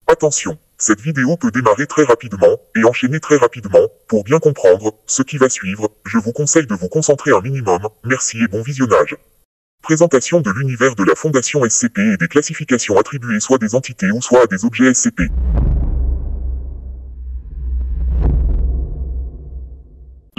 Attention, cette vidéo peut démarrer très rapidement et enchaîner très rapidement. Pour bien comprendre ce qui va suivre, je vous conseille de vous concentrer un minimum. Merci et bon visionnage. Présentation de l'univers de la Fondation SCP et des classifications attribuées soit des entités ou soit à des objets SCP.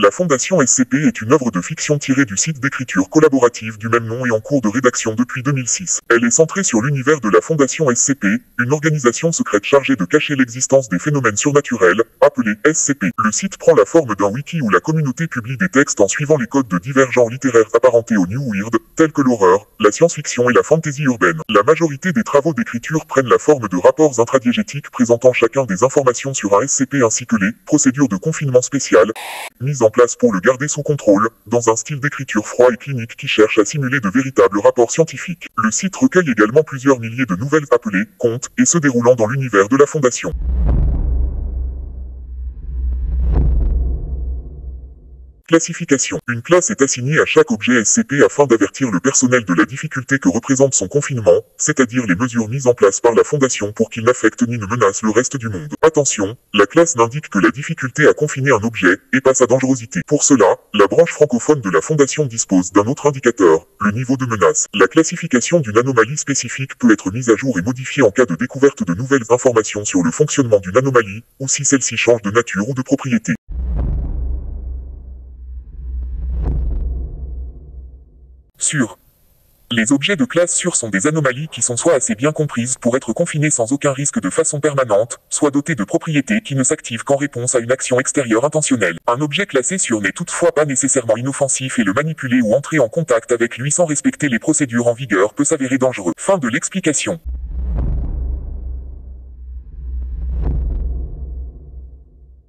La Fondation SCP est une œuvre de fiction tirée du site d'écriture collaborative du même nom et en cours de rédaction depuis 2006. Elle est centrée sur l'univers de la Fondation SCP, une organisation secrète chargée de cacher l'existence des phénomènes surnaturels, appelés SCP. Le site prend la forme d'un wiki où la communauté publie des textes en suivant les codes de divers genres littéraires apparentés au New Weird, tels que l'horreur, la science-fiction et la fantasy urbaine. La majorité des travaux d'écriture prennent la forme de rapports intradiégétiques présentant chacun des informations sur un SCP ainsi que les procédures de confinement spéciales, mises en place pour le garder sous contrôle, dans un style d'écriture froid et clinique qui cherche à simuler de véritables rapports scientifiques. Le site recueille également plusieurs milliers de nouvelles appelées contes et se déroulant dans l'univers de la Fondation. Classification. Une classe est assignée à chaque objet SCP afin d'avertir le personnel de la difficulté que représente son confinement, c'est-à-dire les mesures mises en place par la Fondation pour qu'il n'affecte ni ne menace le reste du monde. Attention, la classe n'indique que la difficulté à confiner un objet, et pas sa dangerosité. Pour cela, la branche francophone de la Fondation dispose d'un autre indicateur, le niveau de menace. La classification d'une anomalie spécifique peut être mise à jour et modifiée en cas de découverte de nouvelles informations sur le fonctionnement d'une anomalie, ou si celle-ci change de nature ou de propriété. Sûrs. Les objets de classe sûre sont des anomalies qui sont soit assez bien comprises pour être confinées sans aucun risque de façon permanente, soit dotées de propriétés qui ne s'activent qu'en réponse à une action extérieure intentionnelle. Un objet classé sûr n'est toutefois pas nécessairement inoffensif et le manipuler ou entrer en contact avec lui sans respecter les procédures en vigueur peut s'avérer dangereux. Fin de l'explication.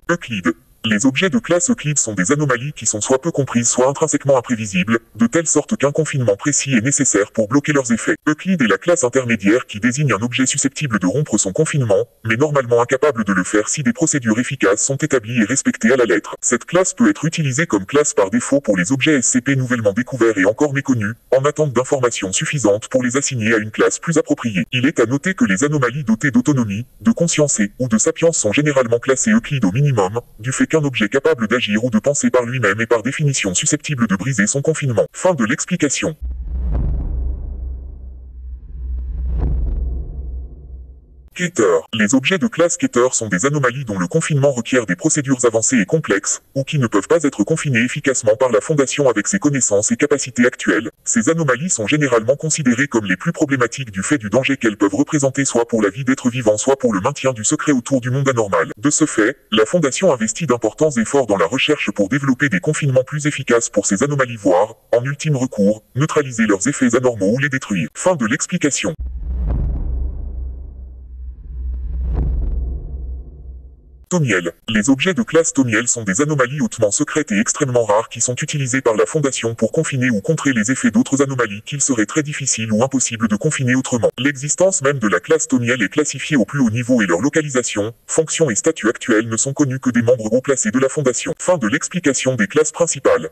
Euclide. Les objets de classe Euclide sont des anomalies qui sont soit peu comprises soit intrinsèquement imprévisibles, de telle sorte qu'un confinement précis est nécessaire pour bloquer leurs effets. Euclide est la classe intermédiaire qui désigne un objet susceptible de rompre son confinement, mais normalement incapable de le faire si des procédures efficaces sont établies et respectées à la lettre. Cette classe peut être utilisée comme classe par défaut pour les objets SCP nouvellement découverts et encore méconnus, en attente d'informations suffisantes pour les assigner à une classe plus appropriée. Il est à noter que les anomalies dotées d'autonomie, de conscience ou de sapience sont généralement classées Euclide au minimum, du fait qu'un objet capable d'agir ou de penser par lui-même est par définition susceptible de briser son confinement. Fin de l'explication. Keter. Les objets de classe Keter sont des anomalies dont le confinement requiert des procédures avancées et complexes, ou qui ne peuvent pas être confinées efficacement par la Fondation avec ses connaissances et capacités actuelles. Ces anomalies sont généralement considérées comme les plus problématiques du fait du danger qu'elles peuvent représenter soit pour la vie d'êtres vivants soit pour le maintien du secret autour du monde anormal. De ce fait, la Fondation investit d'importants efforts dans la recherche pour développer des confinements plus efficaces pour ces anomalies voire, en ultime recours, neutraliser leurs effets anormaux ou les détruire. Fin de l'explication. Thaumiel. Les objets de classe Thaumiel sont des anomalies hautement secrètes et extrêmement rares qui sont utilisées par la Fondation pour confiner ou contrer les effets d'autres anomalies qu'il serait très difficile ou impossible de confiner autrement. L'existence même de la classe Thaumiel est classifiée au plus haut niveau et leur localisation, fonction et statut actuels ne sont connus que des membres haut placés de la Fondation. Fin de l'explication des classes principales.